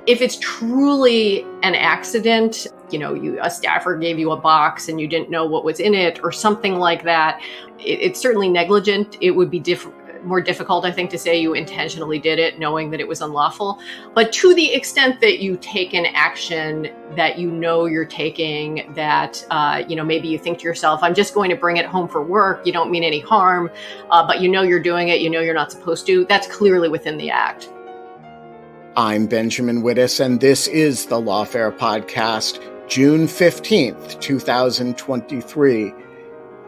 If it's truly an accident, a staffer gave you a box and you didn't know what was in it or something like that, it's certainly negligent. It would be more difficult, I think, to say you intentionally did it knowing that it was unlawful. But to the extent that you take an action that you're taking, that, maybe you think to yourself, I'm just going to bring it home for work. You don't mean any harm, but you're doing it. You're not supposed to. That's clearly within the act. I'm Benjamin Wittes, and this is the Lawfare Podcast, June 15th, 2023.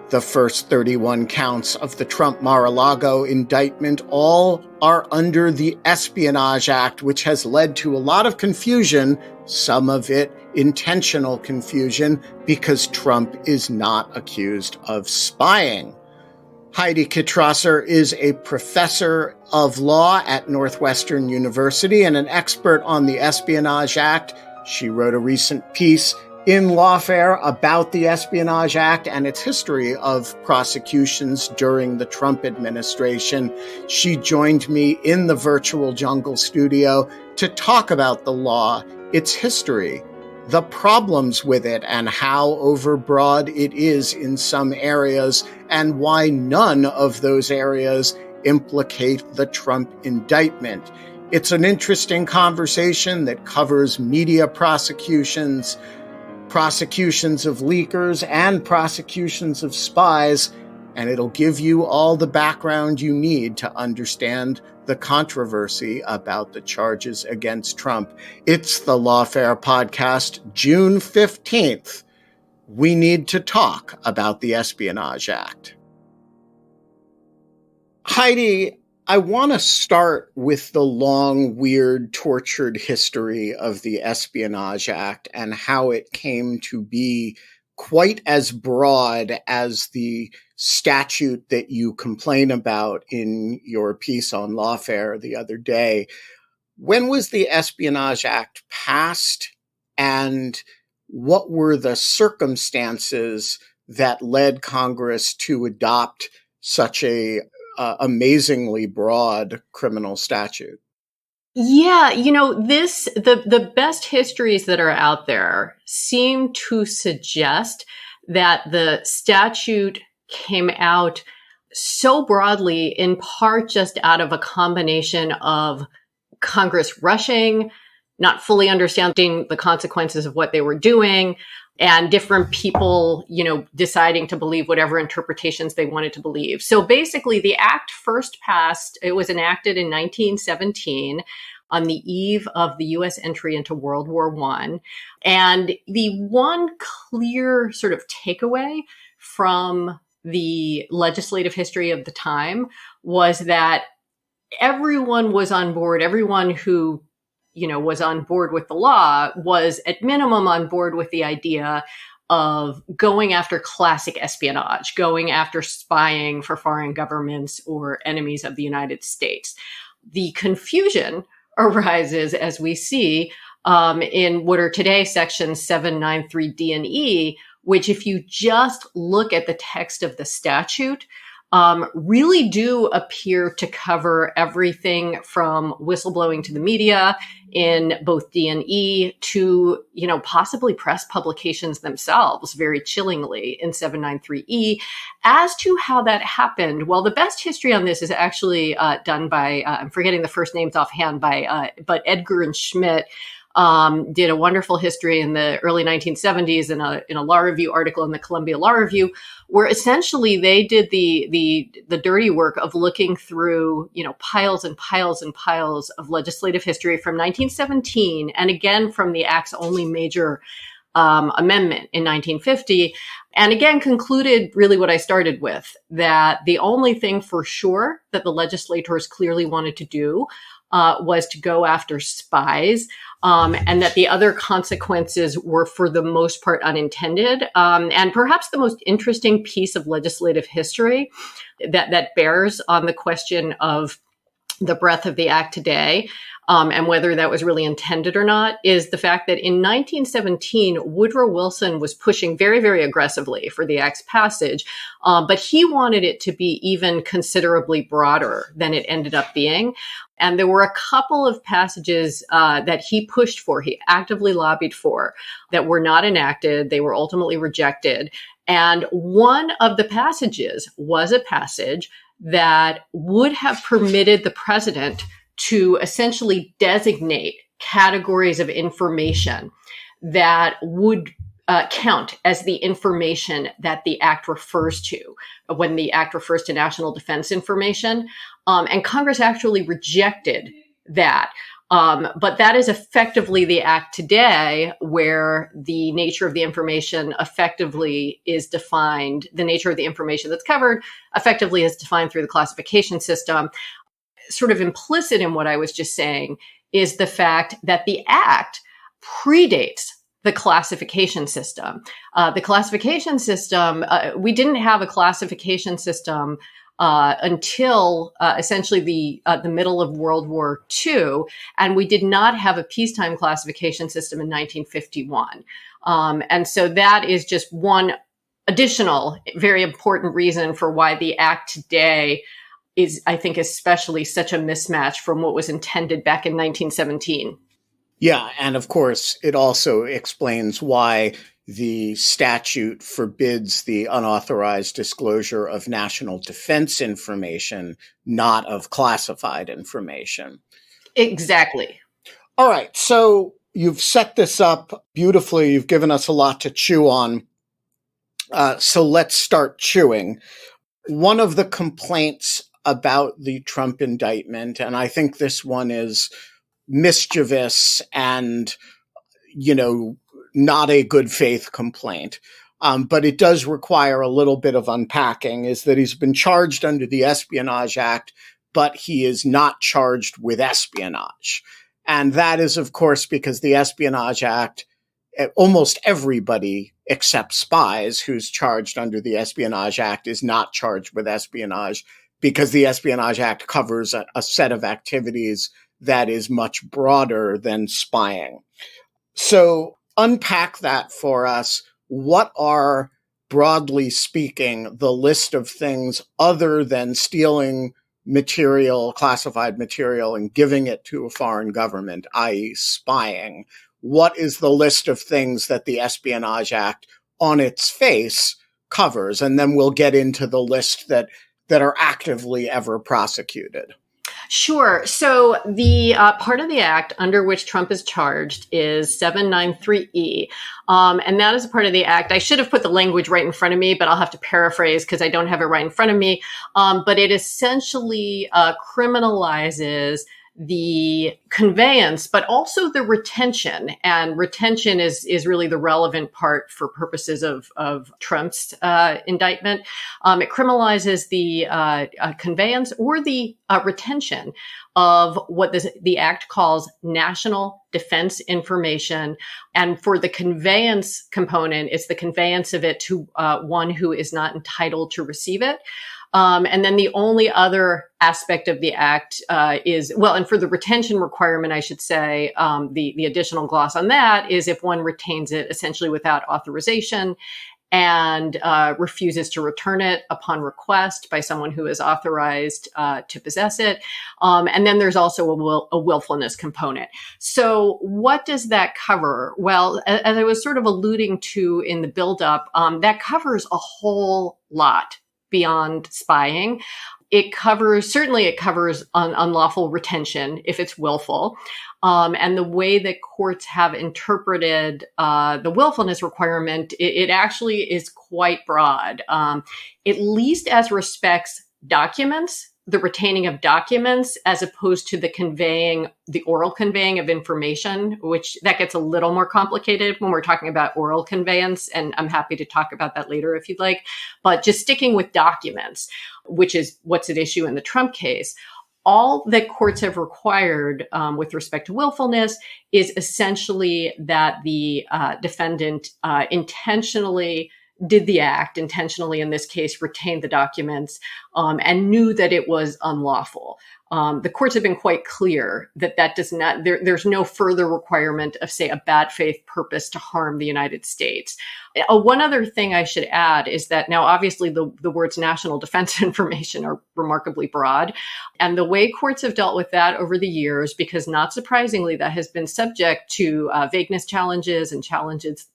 The first 31 counts of the Trump Mar-a-Lago indictment all are under the Espionage Act, which has led to a lot of confusion, some of it intentional confusion, because Trump is not accused of spying. Heidi Kitrosser is a professor of law at Northwestern University and an expert on the Espionage Act. She wrote a recent piece in Lawfare about the Espionage Act and its history of prosecutions during the Trump administration. She joined me in the virtual jungle studio to talk about the law, its history, the problems with it, and how overbroad it is in some areas, and why none of those areas implicate the Trump indictment. It's an interesting conversation that covers media prosecutions, prosecutions of leakers, and prosecutions of spies, and it'll give you all the background you need to understand the controversy about the charges against Trump. It's the Lawfare Podcast, June 15th. We need to talk about the Espionage Act. Heidi, I want to start with the long, weird, tortured history of the Espionage Act and how it came to be quite as broad as the statute that you complain about in your piece on Lawfare the other day. When was the Espionage Act passed, and what were the circumstances that led Congress to adopt such a amazingly broad criminal statute? Yeah, the best histories that are out there seem to suggest that the statute came out so broadly, in part just out of a combination of Congress rushing, not fully understanding the consequences of what they were doing, and different people, deciding to believe whatever interpretations they wanted to believe. So basically, the act first passed, it was enacted in 1917 on the eve of the U.S. entry into World War I. And the one clear sort of takeaway from the legislative history of the time was that everyone was on board, everyone who was on board with the law was at minimum on board with the idea of going after classic espionage, going after spying for foreign governments or enemies of the United States. The confusion arises, as we see, in what are today sections 793D and E, which, if you just look at the text of the statute, really do appear to cover everything from whistleblowing to the media in both D and E to, possibly press publications themselves very chillingly in 793E. As to how that happened, well, the best history on this is actually done by, I'm forgetting the first names offhand, but Edgar and Schmidt did a wonderful history in the early 1970s in a law review article in the Columbia Law Review, where essentially they did the dirty work of looking through, piles and piles and piles of legislative history from 1917, and again from the Act's only major amendment in 1950, and again concluded really what I started with, that the only thing for sure that the legislators clearly wanted to do was to go after spies, and that the other consequences were for the most part unintended. And perhaps the most interesting piece of legislative history that bears on the question of the breadth of the act today, and whether that was really intended or not, is the fact that in 1917, Woodrow Wilson was pushing very, very aggressively for the act's passage, but he wanted it to be even considerably broader than it ended up being. And there were a couple of passages that he pushed for, he actively lobbied for, that were not enacted. They were ultimately rejected. And one of the passages was a passage that would have permitted the president to essentially designate categories of information that would count as the information that the act refers to when the act refers to national defense information. And Congress actually rejected that. But that is effectively the act today, where the nature of the information effectively is defined, the nature of the information that's covered effectively is defined through the classification system. Sort of implicit in what I was just saying is the fact that the act predates the classification system. The classification system, we didn't have a classification system until essentially the middle of World War II, and we did not have a peacetime classification system in 1951. And so that is just one additional very important reason for why the act today is, I think, especially such a mismatch from what was intended back in 1917. Yeah, and of course, it also explains why the statute forbids the unauthorized disclosure of national defense information, not of classified information. Exactly. All right, so you've set this up beautifully. You've given us a lot to chew on. So let's start chewing. One of the complaints about the Trump indictment, and I think this one is mischievous and, not a good faith complaint, but it does require a little bit of unpacking, is that he's been charged under the Espionage Act, but he is not charged with espionage. And that is, of course, because the Espionage Act, almost everybody except spies who's charged under the Espionage Act is not charged with espionage, because the Espionage Act covers a set of activities that is much broader than spying. So unpack that for us. What are, broadly speaking, the list of things other than stealing material, classified material, and giving it to a foreign government, i.e. spying? What is the list of things that the Espionage Act on its face covers? And then we'll get into the list that are actively ever prosecuted. Sure. So the part of the act under which Trump is charged is 793E. And that is a part of the act. I should have put the language right in front of me, but I'll have to paraphrase because I don't have it right in front of me. But it essentially criminalizes the conveyance, but also the retention. And retention is really the relevant part for purposes of Trump's indictment. It criminalizes the conveyance or the retention of what the act calls national defense information. And for the conveyance component, it's the conveyance of it to one who is not entitled to receive it. And then the only other aspect of the act and for the retention requirement, I should say, the additional gloss on that is if one retains it essentially without authorization and refuses to return it upon request by someone who is authorized to possess it. And then there's also a willfulness component. So what does that cover? Well, as I was sort of alluding to in the buildup, that covers a whole lot beyond spying. It covers unlawful retention if it's willful. And the way that courts have interpreted the willfulness requirement, it actually is quite broad, at least as respects documents, the retaining of documents, as opposed to the oral conveying of information, which that gets a little more complicated when we're talking about oral conveyance. And I'm happy to talk about that later if you'd like. But just sticking with documents, which is what's at issue in the Trump case, all that courts have required with respect to willfulness is essentially that the defendant intentionally did the act intentionally, in this case, retained the documents, and knew that it was unlawful. The courts have been quite clear that does not, there's no further requirement of, say, a bad faith purpose to harm the United States. One other thing I should add is that now, obviously, the words national defense information are remarkably broad. And the way courts have dealt with that over the years, because not surprisingly, that has been subject to vagueness challenges and challenges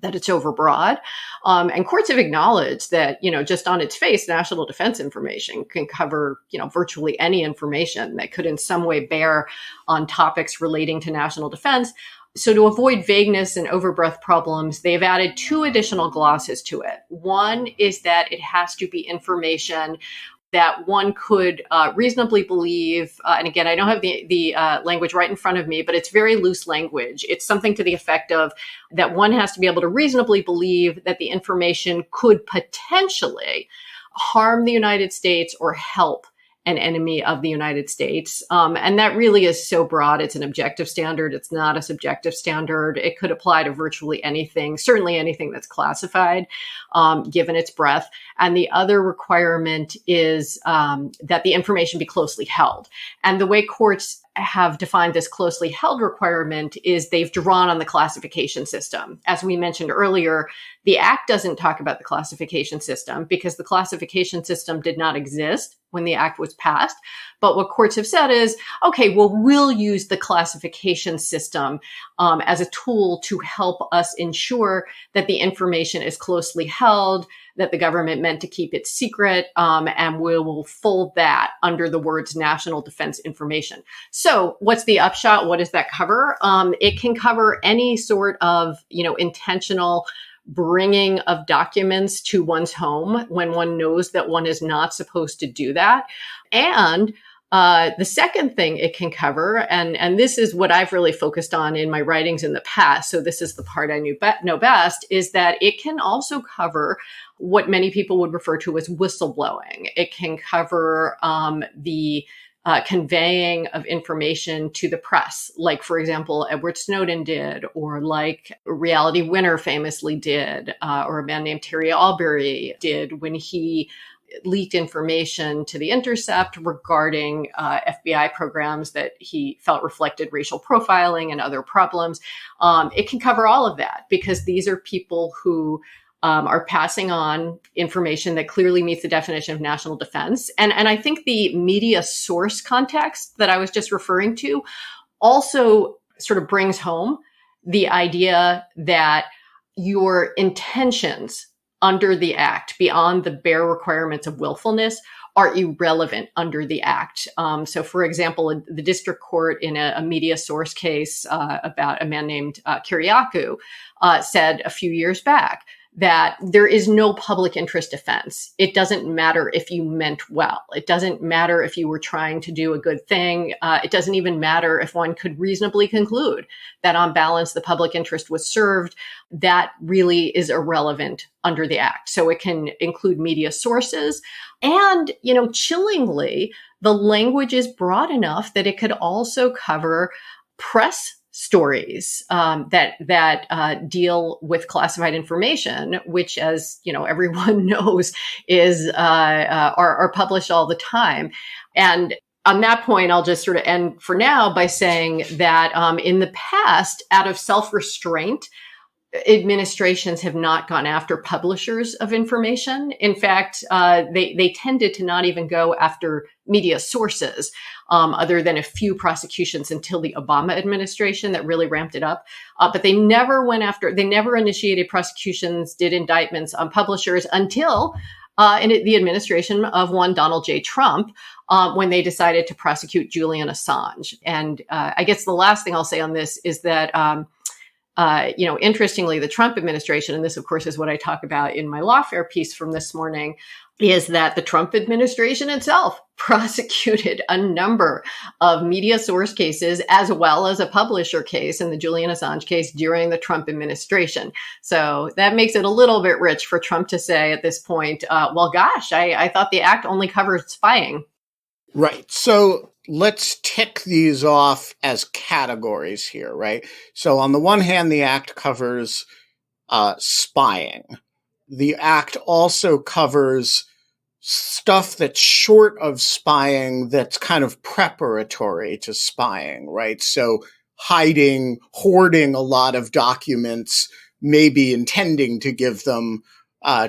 that it's overbroad. And courts have acknowledged that, just on its face, national defense information can cover, virtually any information that could in some way bear on topics relating to national defense. So to avoid vagueness and overbreadth problems, they've added 2 additional glosses to it. One is that it has to be information that one could reasonably believe, and again, I don't have the language right in front of me, but it's very loose language. It's something to the effect of that one has to be able to reasonably believe that the information could potentially harm the United States or help an enemy of the United States. And that really is so broad. It's an objective standard. It's not a subjective standard. It could apply to virtually anything, certainly anything that's classified, given its breadth. And the other requirement is that the information be closely held. And the way courts have defined this closely held requirement is they've drawn on the classification system. As we mentioned earlier, the Act doesn't talk about the classification system because the classification system did not exist when the Act was passed. But what courts have said is, okay, well, we'll use the classification system as a tool to help us ensure that the information is closely held, that the government meant to keep it secret, and we will fold that under the words national defense information. So what's the upshot? What does that cover? It can cover any sort of, intentional bringing of documents to one's home when one knows that one is not supposed to do that. And the second thing it can cover, and this is what I've really focused on in my writings in the past, so this is the part I know best, is that it can also cover what many people would refer to as whistleblowing. It can cover the conveying of information to the press, like, for example, Edward Snowden did, or like Reality Winner famously did, or a man named Terry Albury did when he leaked information to The Intercept regarding FBI programs that he felt reflected racial profiling and other problems. It can cover all of that because these are people who are passing on information that clearly meets the definition of national defense. And I think the media source context that I was just referring to also sort of brings home the idea that your intentions under the Act, beyond the bare requirements of willfulness, are irrelevant under the Act. So, for example, the district court in a media source case about a man named Kiriakou said a few years back that there is no public interest defense. It doesn't matter if you meant well. It doesn't matter if you were trying to do a good thing. It doesn't even matter if one could reasonably conclude that on balance, the public interest was served. That really is irrelevant under the Act. So it can include media sources. And, chillingly, the language is broad enough that it could also cover press stories that deal with classified information, which, as everyone knows, are published all the time. And on that point, I'll just sort of end for now by saying that in the past, out of self-restraint, administrations have not gone after publishers of information. In fact, they tended to not even go after media sources, other than a few prosecutions until the Obama administration that really ramped it up. But they never initiated prosecutions, did indictments on publishers until in the administration of one Donald J. Trump, when they decided to prosecute Julian Assange. And I guess the last thing I'll say on this is that interestingly, the Trump administration, and this, of course, is what I talk about in my Lawfare piece from this morning, is that the Trump administration itself prosecuted a number of media source cases as well as a publisher case in the Julian Assange case during the Trump administration. So that makes it a little bit rich for Trump to say at this point, well, gosh, I thought the Act only covered spying. Right. So let's tick these off as categories here, right? So on the one hand, the Act covers spying. the act also covers stuff that's short of spying that's kind of preparatory to spying, right? So hoarding a lot of documents, maybe intending to give them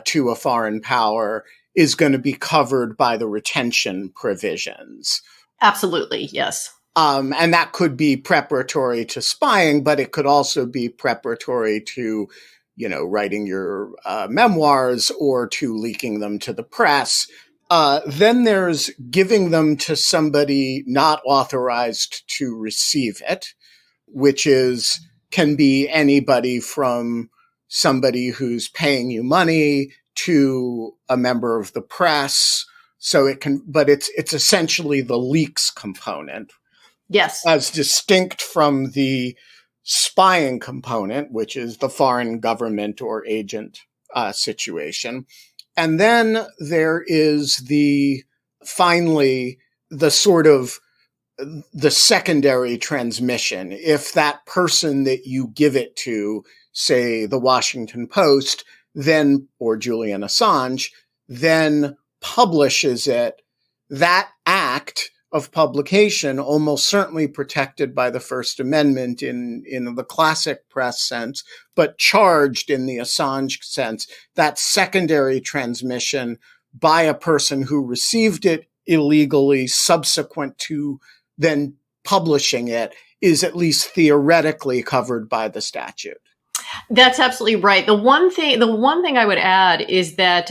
to a foreign power, is going to be covered by the retention provisions. Absolutely, yes. And that could be preparatory to spying, but it could also be preparatory to, writing your memoirs or to leaking them to the press. Then there's giving them to somebody not authorized to receive it, which can be anybody from somebody who's paying you money to a member of the press. So but it's essentially the leaks component. Yes. As distinct from the spying component, which is the foreign government or agent situation. And then there is finally the sort of the secondary transmission. If that person that you give it to, say the Washington Post, or Julian Assange, then publishes it, that act of publication, almost certainly protected by the First Amendment in the classic press sense, but charged in the Assange sense, that secondary transmission by a person who received it illegally subsequent to then publishing it is at least theoretically covered by the statute. That's absolutely right. The one thing I would add is that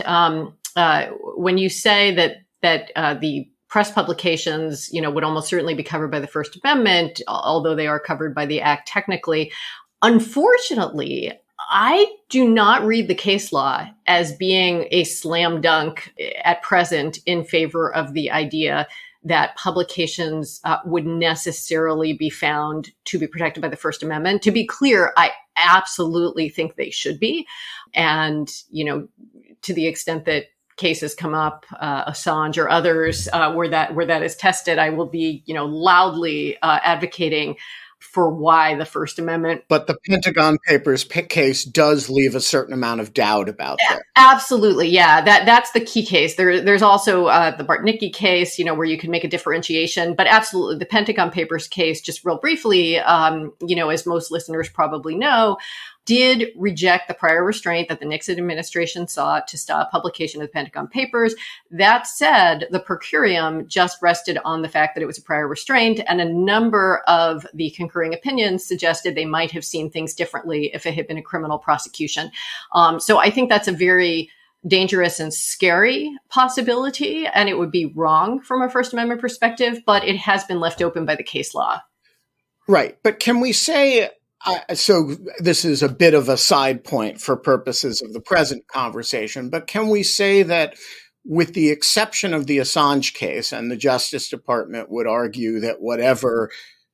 when you say that the press publications, would almost certainly be covered by the First Amendment, although they are covered by the Act technically. Unfortunately, I do not read the case law as being a slam dunk at present in favor of the idea that publications would necessarily be found to be protected by the First Amendment. To be clear, I absolutely think they should be. And, to the extent that cases come up, Assange or others, where that is tested, I will be, loudly advocating for why the First Amendment. But the Pentagon Papers case does leave a certain amount of doubt about that. Absolutely, yeah. That's the key case. There's also the Bartnicki case, where you can make a differentiation. But absolutely, the Pentagon Papers case, just real briefly, as most listeners probably know, did reject the prior restraint that the Nixon administration sought to stop publication of the Pentagon Papers. That said, the per curiam just rested on the fact that it was a prior restraint, and a number of the concurring opinions suggested they might have seen things differently if it had been a criminal prosecution. So I think that's a very dangerous and scary possibility, and it would be wrong from a First Amendment perspective, but it has been left open by the case law. Right. But can we say, so this is a bit of a side point for purposes of the present conversation, but can we say that with the exception of the Assange case, and the Justice Department would argue that whatever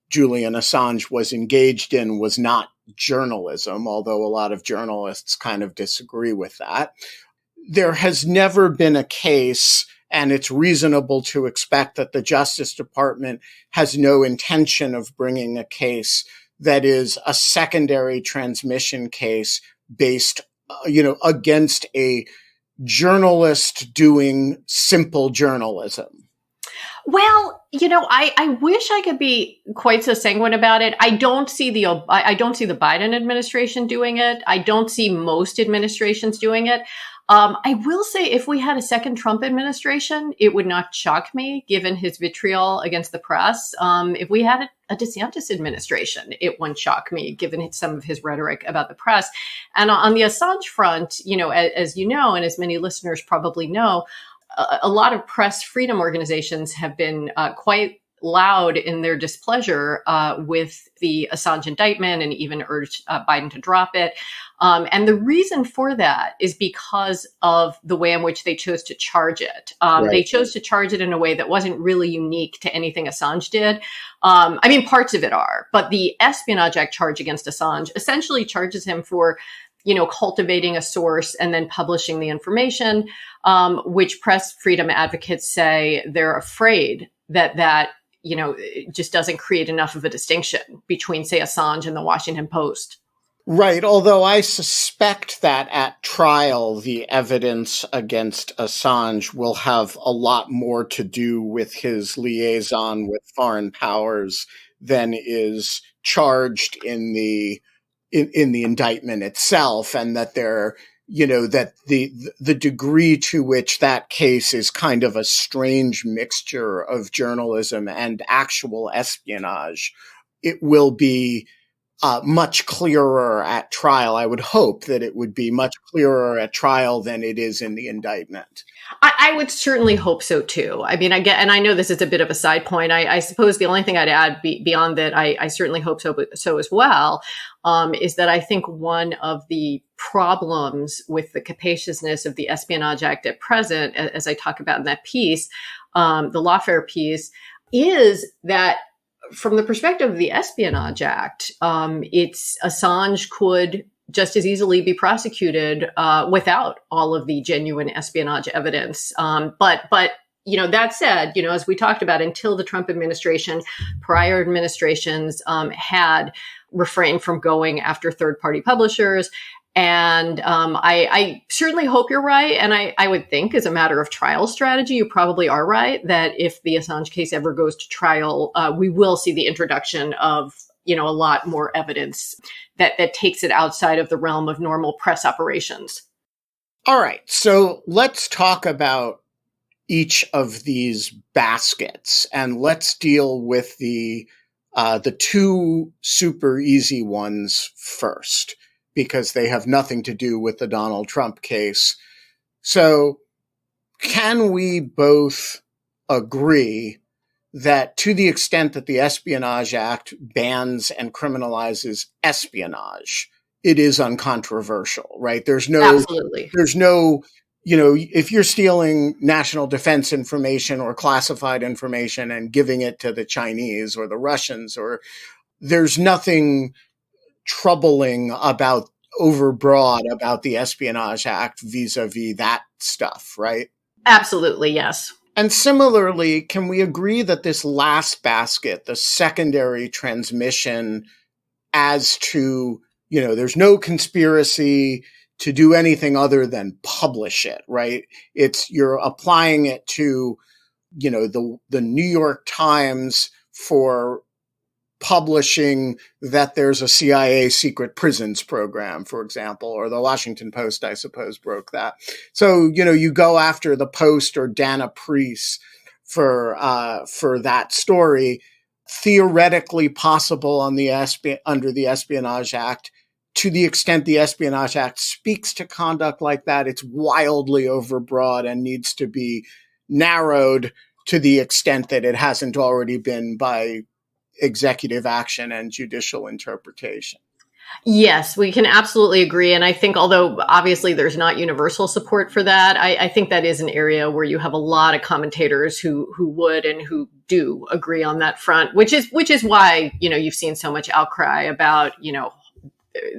Julian Assange was engaged in was not journalism, although a lot of journalists kind of disagree with that, there has never been a case, and it's reasonable to expect that the Justice Department has no intention of bringing a case that is a secondary transmission case based, against a journalist doing simple journalism. Well, I wish I could be quite so sanguine about it. I don't see the Biden administration doing it. I don't see most administrations doing it. I will say if we had a second Trump administration, it would not shock me, given his vitriol against the press. If we had a DeSantis administration, it wouldn't shock me, given some of his rhetoric about the press. And on the Assange front, as you know, and as many listeners probably know, a lot of press freedom organizations have been quite loud in their displeasure with the Assange indictment and even urged Biden to drop it. And the reason for that is because of the way in which they chose to charge it. Right. They chose to charge it in a way that wasn't really unique to anything Assange did. Parts of it are, but the Espionage Act charge against Assange essentially charges him for cultivating a source and then publishing the information, which press freedom advocates say they're afraid that it just doesn't create enough of a distinction between, say, Assange and the Washington Post. Right, although I suspect that at trial, the evidence against Assange will have a lot more to do with his liaison with foreign powers than is charged in the indictment itself, and that that the degree to which that case is kind of a strange mixture of journalism and actual espionage, it will be much clearer at trial. I would hope that it would be much clearer at trial than it is in the indictment. I would certainly hope so too. I mean, and I know this is a bit of a side point. I suppose the only thing I'd add beyond that, I certainly hope so as well, is that I think one of the problems with the capaciousness of the Espionage Act at present, as I talk about in that piece, the lawfare piece, is that from the perspective of the Espionage Act, Assange could just as easily be prosecuted without all of the genuine espionage evidence. But that said, as we talked about, until the Trump administration, prior administrations had refrained from going after third-party publishers. And I certainly hope you're right. And I would think, as a matter of trial strategy, you probably are right, that if the Assange case ever goes to trial, we will see the introduction of a lot more evidence that takes it outside of the realm of normal press operations. All right. So let's talk about each of these baskets, and let's deal with the two super easy ones first, because they have nothing to do with the Donald Trump case. So can we both agree that to the extent that the Espionage Act bans and criminalizes espionage, it is uncontroversial, right? Absolutely. There's no, if you're stealing national defense information or classified information and giving it to the Chinese or the Russians, there's nothing troubling about overbroad about the Espionage Act vis-a-vis that stuff, right? Absolutely, yes. And similarly, can we agree that this last basket, the secondary transmission, as to, there's no conspiracy to do anything other than publish it, right? You're applying it to, the New York Times for publishing that there's a CIA secret prisons program, for example, or the Washington Post, I suppose, broke that. So, you go after the Post or Dana Priest for that story, theoretically possible under the Espionage Act. To the extent the Espionage Act speaks to conduct like that, it's wildly overbroad and needs to be narrowed to the extent that it hasn't already been by executive action and judicial interpretation. Yes, we can absolutely agree. And I think, although obviously there's not universal support for that, I think that is an area where you have a lot of commentators who would and who do agree on that front, which is why, you've seen so much outcry about,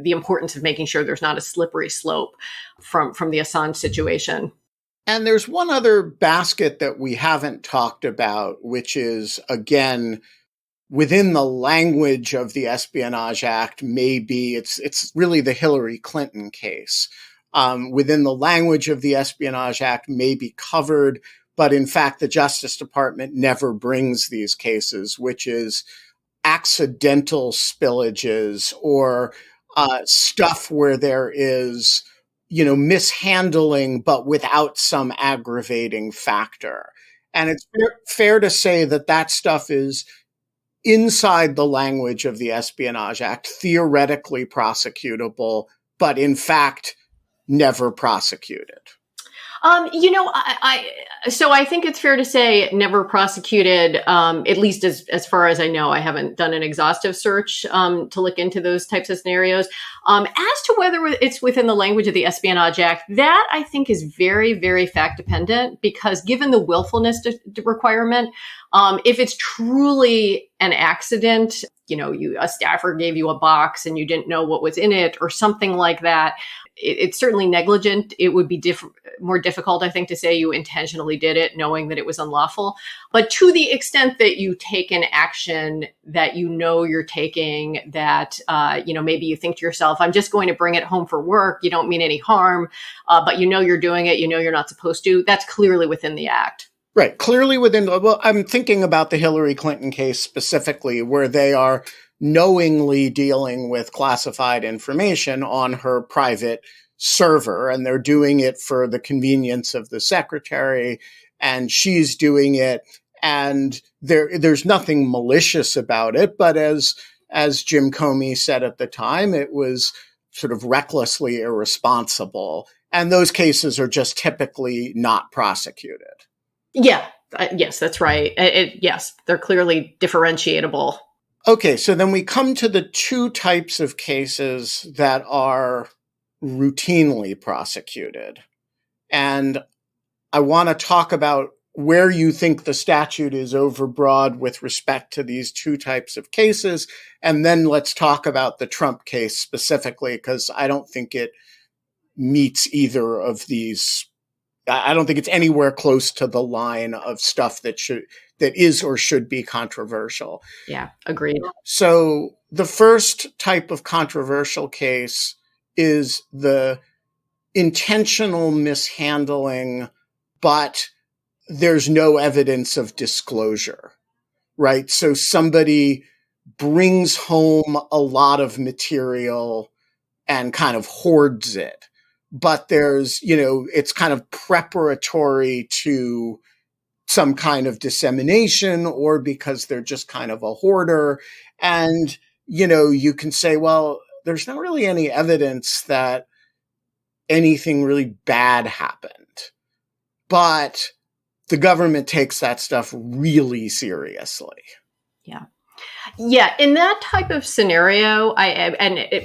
the importance of making sure there's not a slippery slope from the Assange situation. And there's one other basket that we haven't talked about, which is, again, within the language of the Espionage Act, it's really the Hillary Clinton case. Within the language of the Espionage Act may be covered, but in fact, the Justice Department never brings these cases, which is accidental spillages or stuff where there is, mishandling, but without some aggravating factor. And it's fair to say that stuff is inside the language of the Espionage Act, theoretically prosecutable, but in fact, never prosecuted. So I think it's fair to say never prosecuted, at least as far as I know. I haven't done an exhaustive search to look into those types of scenarios. As to whether it's within the language of the Espionage Act, that I think is very, very fact dependent, because given the willfulness requirement, if it's truly an accident, a staffer gave you a box and you didn't know what was in it or something like that, it's certainly negligent. It would be more difficult, I think, to say you intentionally did it knowing that it was unlawful. But to the extent that you take an action that you're taking, that, maybe you think to yourself, I'm just going to bring it home for work. You don't mean any harm, but you're doing it. You're not supposed to. That's clearly within the act. Right. Clearly I'm thinking about the Hillary Clinton case specifically, where they are knowingly dealing with classified information on her private server, and they're doing it for the convenience of the secretary, and she's doing it, and there's nothing malicious about it. But as Jim Comey said at the time, it was sort of recklessly irresponsible. And those cases are just typically not prosecuted. Yeah. Yes, that's right. Yes, they're clearly differentiatable. Okay, so then we come to the two types of cases that are routinely prosecuted. And I want to talk about where you think the statute is overbroad with respect to these two types of cases. And then let's talk about the Trump case specifically, because I don't think it meets either of these. I don't think it's anywhere close to the line of stuff that is or should be controversial. Yeah, agreed. So the first type of controversial case is the intentional mishandling, but there's no evidence of disclosure, right? So somebody brings home a lot of material and kind of hoards it. But there's, it's kind of preparatory to some kind of dissemination, or because they're just kind of a hoarder. And, you can say, well, there's not really any evidence that anything really bad happened. But the government takes that stuff really seriously. Yeah. Yeah, in that type of scenario,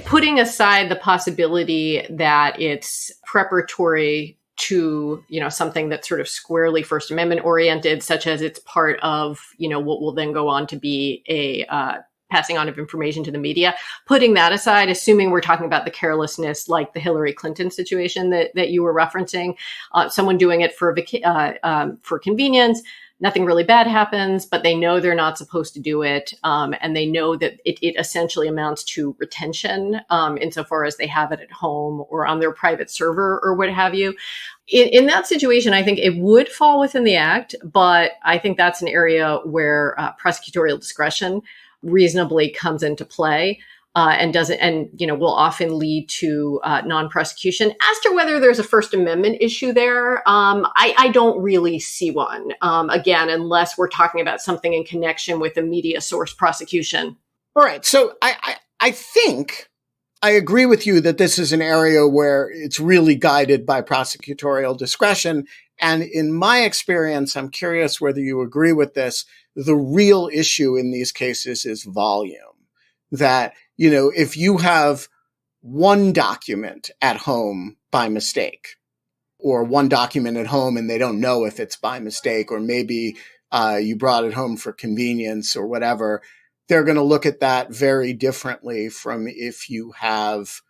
putting aside the possibility that it's preparatory to, something that's sort of squarely First Amendment oriented, such as it's part of, what will then go on to be a passing on of information to the media. Putting that aside, assuming we're talking about the carelessness, like the Hillary Clinton situation that you were referencing, someone doing it for convenience. Nothing really bad happens, but they know they're not supposed to do it. And they know that it essentially amounts to retention, insofar as they have it at home or on their private server or what have you. In that situation, I think it would fall within the act, but I think that's an area where prosecutorial discretion reasonably comes into play. Will often lead to non-prosecution. As to whether there's a First Amendment issue there, I don't really see one. Again, unless we're talking about something in connection with a media source prosecution. All right. So I think I agree with you that this is an area where it's really guided by prosecutorial discretion. And in my experience, I'm curious whether you agree with this. The real issue in these cases is volume. That, if you have one document at home by mistake, or one document at home and they don't know if it's by mistake, or maybe you brought it home for convenience or whatever, they're going to look at that very differently from if you have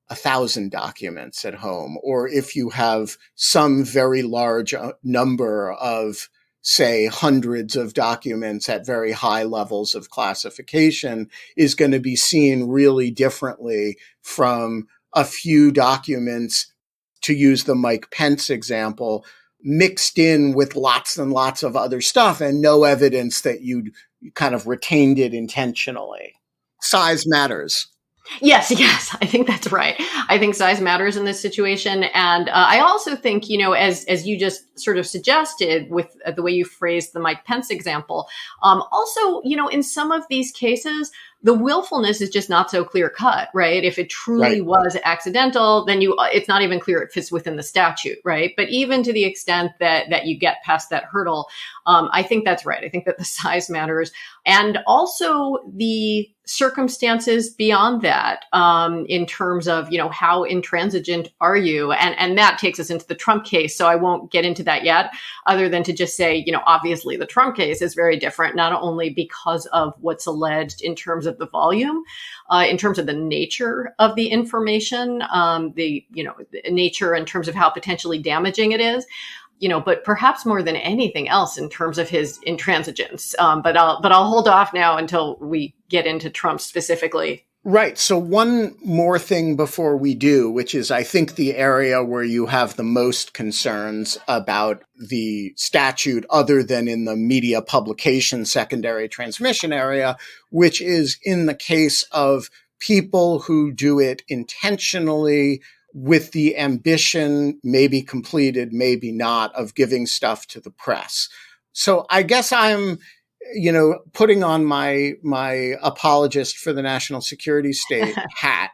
1,000 documents at home, or if you have some very large number of, say, hundreds of documents at very high levels of classification, is going to be seen really differently from a few documents, to use the Mike Pence example, mixed in with lots and lots of other stuff and no evidence that you kind of retained it intentionally. Size matters. Yes, I think that's right. I think size matters in this situation. And I also think, as you just sort of suggested with the way you phrased the Mike Pence example, also, in some of these cases, the willfulness is just not so clear cut, right? If it truly was accidental, then it's not even clear it fits within the statute, right? But even to the extent that you get past that hurdle, I think that's right. I think that the size matters. And also the circumstances beyond that, in terms of, how intransigent are you? And that takes us into the Trump case. So I won't get into that yet, other than to just say, obviously the Trump case is very different, not only because of what's alleged in terms of the volume, in terms of the nature of the information, the nature in terms of how potentially damaging it is, but perhaps more than anything else in terms of his intransigence. But I'll hold off now until we get into Trump specifically. Right. So one more thing before we do, which is, I think, the area where you have the most concerns about the statute, other than in the media publication secondary transmission area, which is in the case of people who do it intentionally with the ambition, maybe completed, maybe not, of giving stuff to the press. So I guess I'm, putting on my apologist for the national security state hat.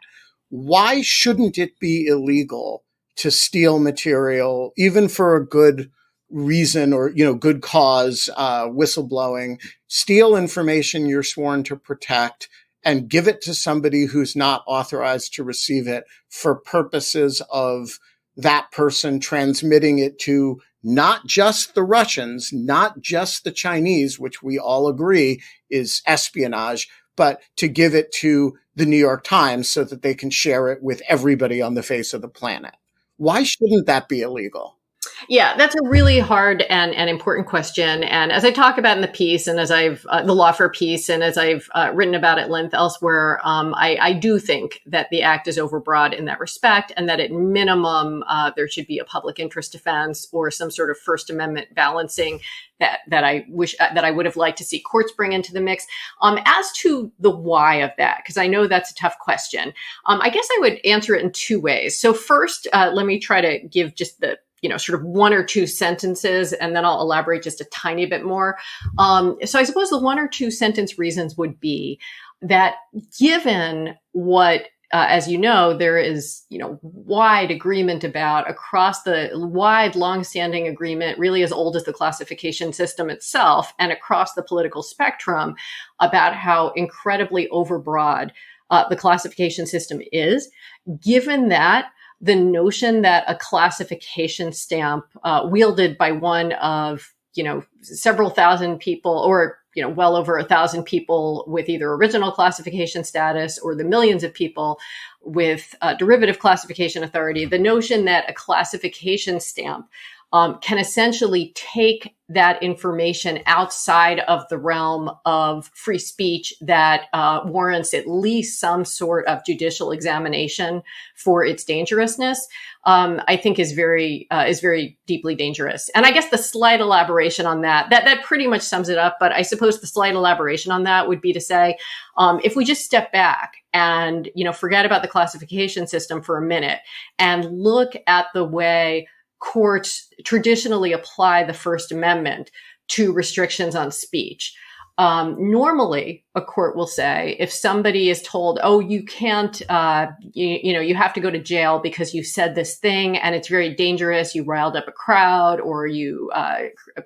Why shouldn't it be illegal to steal material, even for a good reason or, good cause, whistleblowing, steal information you're sworn to protect and give it to somebody who's not authorized to receive it for purposes of that person transmitting it to not just the Russians, not just the Chinese, which we all agree is espionage, but to give it to the New York Times so that they can share it with everybody on the face of the planet? Why shouldn't that be illegal? Yeah, that's a really hard and important question. And as I talk about in the piece, and as I've the Lawfare piece, and as I've written about at length elsewhere, I do think that the act is overbroad in that respect, and that at minimum there should be a public interest defense or some sort of First Amendment balancing that I wish that I would have liked to see courts bring into the mix. As to the why of that, because I know that's a tough question, I guess I would answer it in two ways. So first, let me try to give just the sort of one or two sentences, and then I'll elaborate just a tiny bit more. So I suppose the one or two sentence reasons would be that given what, as you know, there is, wide agreement about across the wide, longstanding agreement, really as old as the classification system itself, and across the political spectrum about how incredibly overbroad the classification system is, given that the notion that a classification stamp wielded by one of, several thousand people or, well over 1,000 people with either original classification status or the millions of people with derivative classification authority, the notion that a classification stamp can essentially take that information outside of the realm of free speech that warrants at least some sort of judicial examination for its dangerousness, I think is very deeply dangerous. And I guess the slight elaboration on that pretty much sums it up. But I suppose the slight elaboration on that would be to say, if we just step back and, forget about the classification system for a minute and look at the way courts traditionally apply the First Amendment to restrictions on speech. Normally, a court will say, if somebody is told, oh, you can't, you have to go to jail because you said this thing and it's very dangerous, you riled up a crowd, or you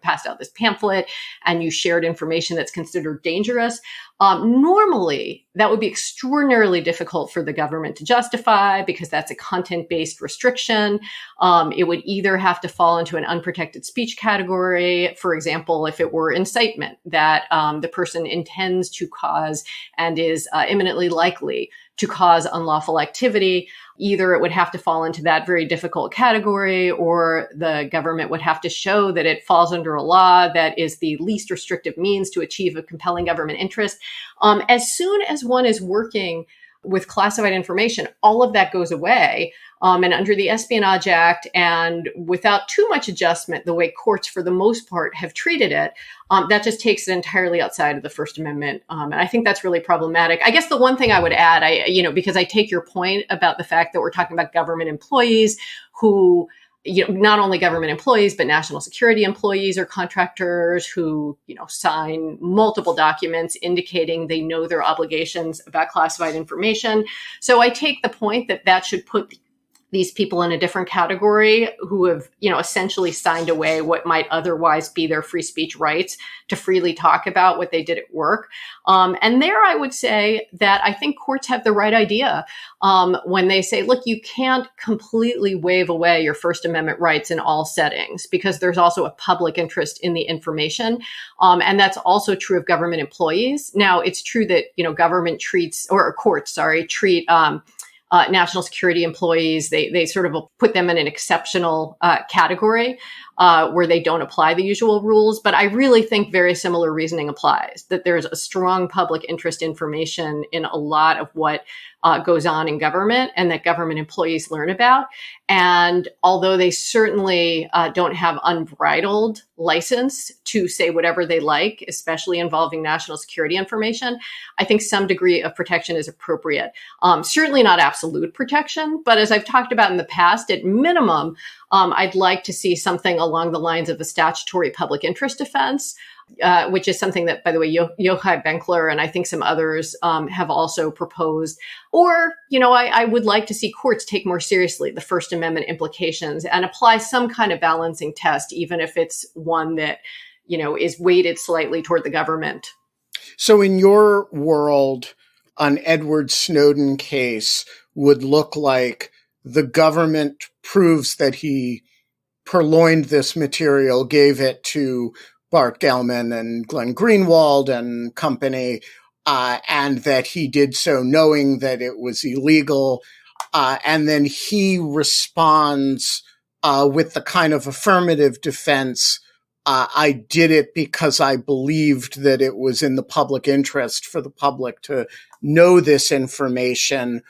passed out this pamphlet and you shared information that's considered dangerous. Normally, that would be extraordinarily difficult for the government to justify because that's a content-based restriction. It would either have to fall into an unprotected speech category, for example, if it were incitement, that the person intends to cause and is imminently likely to cause unlawful activity. Either it would have to fall into that very difficult category, or the government would have to show that it falls under a law that is the least restrictive means to achieve a compelling government interest. As soon as one is working with classified information, all of that goes away. And under the Espionage Act, and without too much adjustment, the way courts, for the most part, have treated it, that just takes it entirely outside of the First Amendment. And I think that's really problematic. I guess the one thing I would add, because I take your point about the fact that we're talking about government employees who, not only government employees, but national security employees or contractors who, sign multiple documents indicating they know their obligations about classified information. So I take the point that should put these people in a different category who have, essentially signed away what might otherwise be their free speech rights to freely talk about what they did at work. And there I would say that I think courts have the right idea when they say, look, you can't completely waive away your First Amendment rights in all settings because there's also a public interest in the information. And that's also true of government employees. Now, it's true that, government courts treat national security employees. They sort of put them in an exceptional category where they don't apply the usual rules. But I really think very similar reasoning applies, that there's a strong public interest information in a lot of what goes on in government and that government employees learn about. And although they certainly don't have unbridled license to say whatever they like, especially involving national security information, I think some degree of protection is appropriate. Certainly not absolute protection, but as I've talked about in the past, at minimum, I'd like to see something along the lines of the statutory public interest defense, which is something that, by the way, Yochai Benkler and I think some others have also proposed. Or, I would like to see courts take more seriously the First Amendment implications and apply some kind of balancing test, even if it's one that, is weighted slightly toward the government. So in your world, an Edward Snowden case would look like the government proves that he purloined this material, gave it to Bart Gellman and Glenn Greenwald and company, and that he did so knowing that it was illegal. And then he responds with the kind of affirmative defense, I did it because I believed that it was in the public interest for the public to know this information.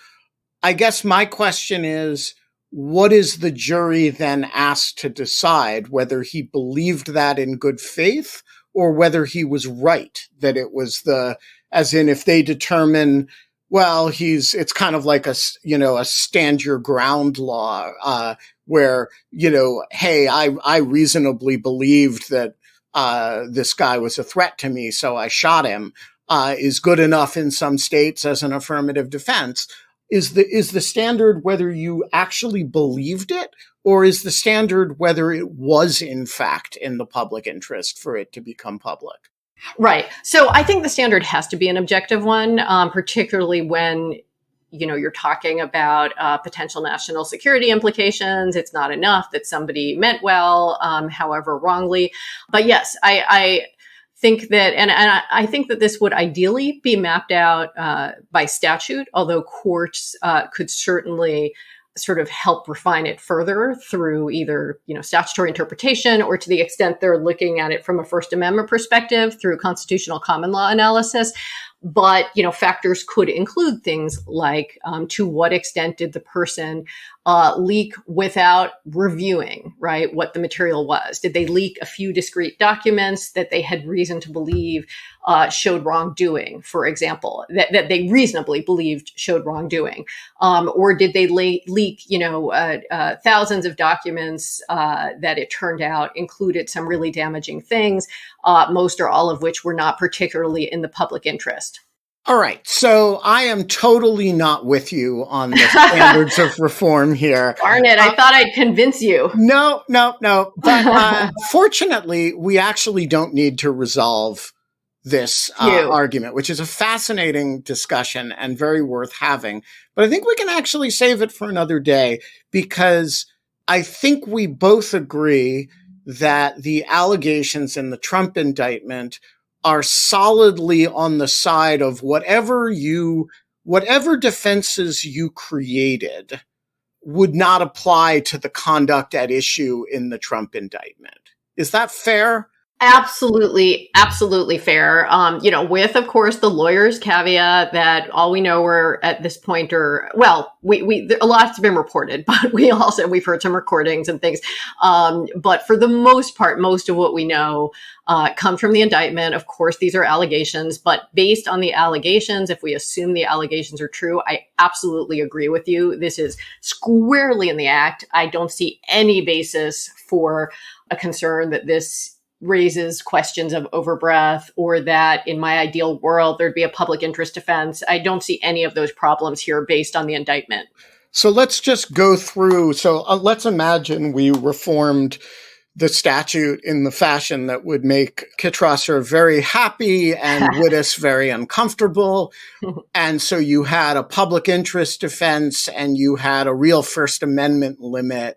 I guess my question is, what is the jury then asked to decide, whether he believed that in good faith or whether he was right, that it was as in if they determine, well, it's kind of like a stand your ground law, where, hey, I reasonably believed that, this guy was a threat to me, so I shot him, is good enough in some states as an affirmative defense. Is the standard whether you actually believed it, or is the standard whether it was in fact in the public interest for it to become public? Right. So I think the standard has to be an objective one, particularly when, you're talking about potential national security implications. It's not enough that somebody meant well, however wrongly. But yes, I think that, and I think that this would ideally be mapped out by statute, although courts could certainly sort of help refine it further through either, statutory interpretation, or to the extent they're looking at it from a First Amendment perspective through constitutional common law analysis. But, factors could include things like to what extent did the person leak without reviewing, right, what the material was? Did they leak a few discrete documents that they had reason to believe showed wrongdoing, for example, that they reasonably believed showed wrongdoing? Or did they leak, thousands of documents that it turned out included some really damaging things, most or all of which were not particularly in the public interest? All right. So I am totally not with you on the standards of reform here. Darn it. I thought I'd convince you. No. But fortunately, we actually don't need to resolve this argument, which is a fascinating discussion and very worth having. But I think we can actually save it for another day, because I think we both agree that the allegations in the Trump indictment are solidly on the side of whatever defenses you created would not apply to the conduct at issue in the Trump indictment. Is that fair? Absolutely fair. With, of course, the lawyer's caveat that all we know are at this point are, well, a lot's been reported, but we've heard some recordings and things. But for the most part, most of what we know come from the indictment. Of course, these are allegations, but based on the allegations, if we assume the allegations are true, I absolutely agree with you. This is squarely in the act. I don't see any basis for a concern that this raises questions of overbreadth, or that in my ideal world, there'd be a public interest defense. I don't see any of those problems here based on the indictment. So let's just go through. So let's imagine we reformed the statute in the fashion that would make Kitrosser very happy and Wittes very uncomfortable. And so you had a public interest defense and you had a real First Amendment limit.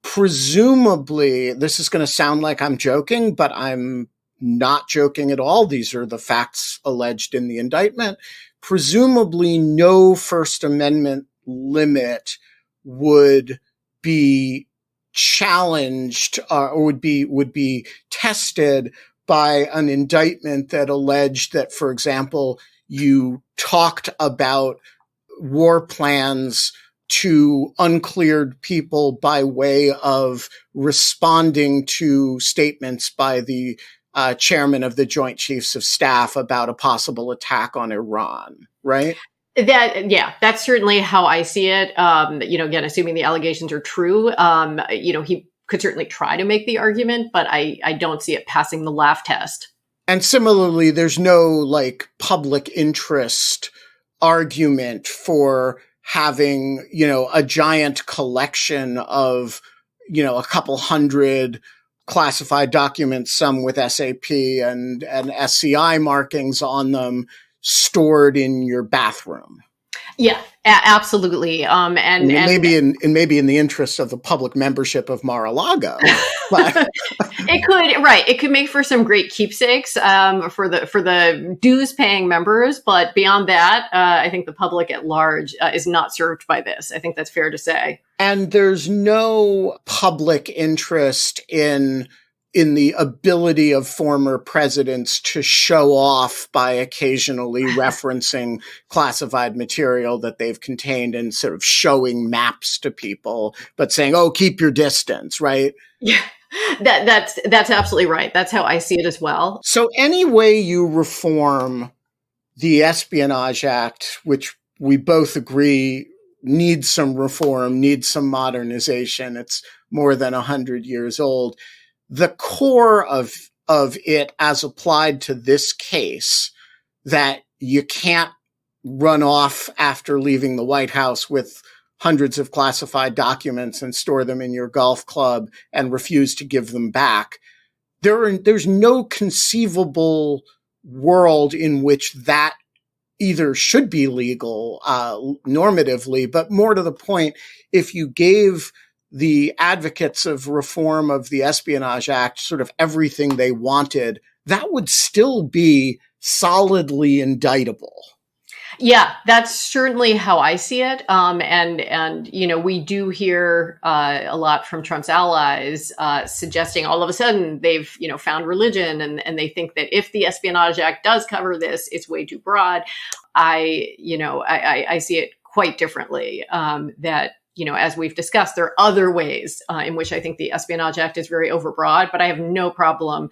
Presumably, this is going to sound like I'm joking, but I'm not joking at all. These are the facts alleged in the indictment. Presumably, no First Amendment limit would be challenged or would be tested by an indictment that alleged that, for example, you talked about war plans to uncleared people by way of responding to statements by the chairman of the Joint Chiefs of Staff about a possible attack on Iran, right? That's certainly how I see it. Again, assuming the allegations are true, he could certainly try to make the argument, but I don't see it passing the laugh test. And similarly, there's no public interest argument for having, a giant collection of, a couple hundred classified documents, some with SAP and SCI markings on them, stored in your bathroom. Yeah, absolutely. And maybe in the interest of the public membership of Mar-a-Lago, but it could make for some great keepsakes for the dues paying members. But beyond that, I think the public at large is not served by this. I think that's fair to say. And there's no public interest in the ability of former presidents to show off by occasionally referencing classified material that they've contained and sort of showing maps to people, but saying, "Oh, keep your distance," right? Yeah, that's absolutely right. That's how I see it as well. So any way you reform the Espionage Act, which we both agree needs some reform, needs some modernization, it's more than 100 years old. The core of it as applied to this case, that you can't run off after leaving the White House with hundreds of classified documents and store them in your golf club and refuse to give them back. There's no conceivable world in which that either should be legal normatively, but more to the point, if you gave the advocates of reform of the Espionage Act sort of everything they wanted, that would still be solidly indictable. Yeah, that's certainly how I see it. And we do hear a lot from Trump's allies suggesting all of a sudden they've, found religion and they think that if the Espionage Act does cover this, it's way too broad. I see it quite differently, that as we've discussed, there are other ways in which I think the Espionage Act is very overbroad, but I have no problem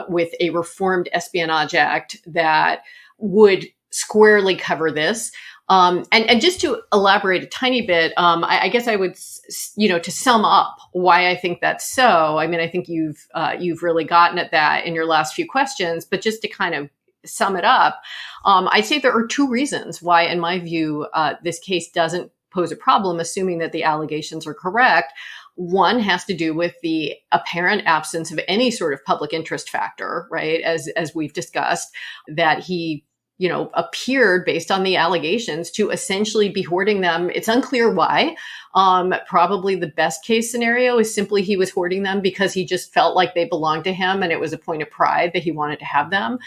with a reformed Espionage Act that would squarely cover this. And just to elaborate a tiny bit, I guess I would, to sum up why I think that's so. I mean, I think you've really gotten at that in your last few questions, but just to kind of sum it up, I'd say there are two reasons why, in my view, this case doesn't pose a problem, assuming that the allegations are correct. One has to do with the apparent absence of any sort of public interest factor, right? As we've discussed, that he, appeared based on the allegations to essentially be hoarding them. It's unclear why. Probably the best case scenario is simply he was hoarding them because he just felt like they belonged to him and it was a point of pride that he wanted to have them,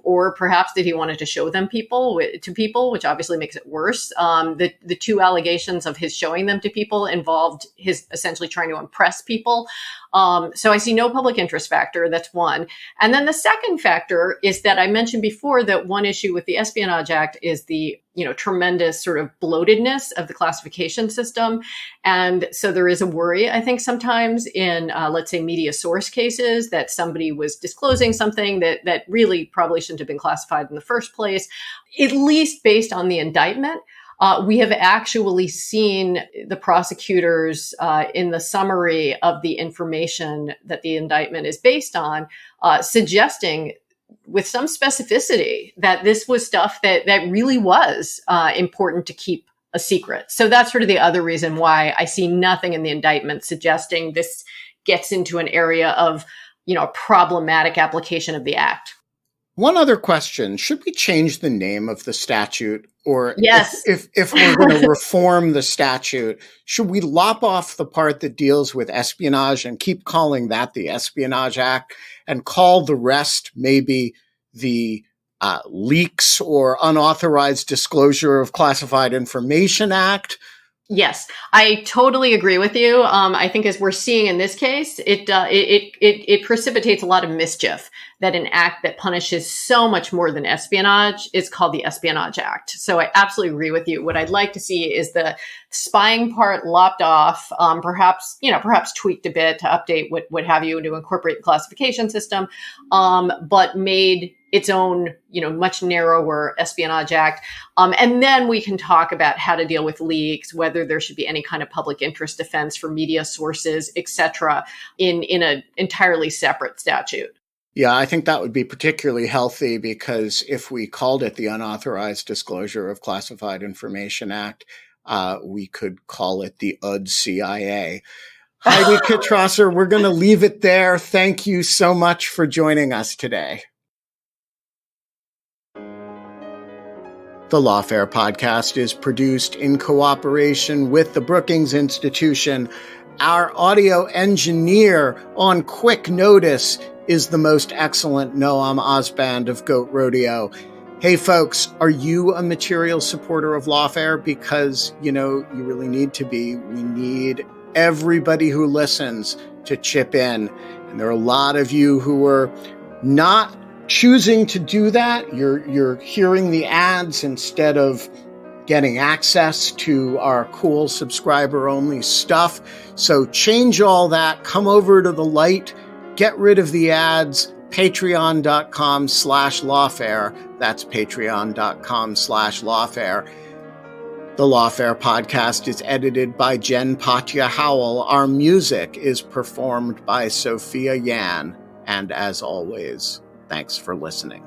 or perhaps that he wanted to show them to people, which obviously makes it worse. The two allegations of his showing them to people involved his essentially trying to impress people. So I see no public interest factor. That's one. And then the second factor is that I mentioned before that one issue with the Espionage Act is the tremendous sort of bloatedness of the classification system. And so there is a worry, I think, sometimes in, let's say, media source cases that somebody was disclosing something that really probably shouldn't have been classified in the first place, at least based on the indictment. We have actually seen the prosecutors in the summary of the information that the indictment is based on, suggesting with some specificity that this was stuff that really was important to keep a secret. So that's sort of the other reason why I see nothing in the indictment suggesting this gets into an area of, problematic application of the act. One other question, should we change the name of the statute? Or yes. if we're going to reform the statute, should we lop off the part that deals with espionage and keep calling that the Espionage Act and call the rest maybe the Leaks or Unauthorized Disclosure of Classified Information Act? Yes, I totally agree with you. I think as we're seeing in this case, it precipitates a lot of mischief that an act that punishes so much more than espionage is called the Espionage Act. So I absolutely agree with you. What I'd like to see is the spying part lopped off, perhaps tweaked a bit to update what have you to incorporate the classification system, but made its own, much narrower Espionage Act. And then we can talk about how to deal with leaks, whether there should be any kind of public interest defense for media sources, et cetera, in an entirely separate statute. Yeah, I think that would be particularly healthy because if we called it the Unauthorized Disclosure of Classified Information Act, we could call it the UD-CIA. Heidi Kitrosser, we're going to leave it there. Thank you so much for joining us today. The Lawfare podcast is produced in cooperation with the Brookings Institution. Our audio engineer on quick notice is the most excellent Noam Osband of Goat Rodeo. Hey folks, are you a material supporter of Lawfare? Because, you really need to be. We need everybody who listens to chip in. And there are a lot of you who are not choosing to do that. You're hearing the ads instead of getting access to our cool subscriber-only stuff. So change all that. Come over to the light. Get rid of the ads. Patreon.com/Lawfare. That's patreon.com/Lawfare. The Lawfare podcast is edited by Jen Patja Howell. Our music is performed by Sophia Yan. And as always, thanks for listening.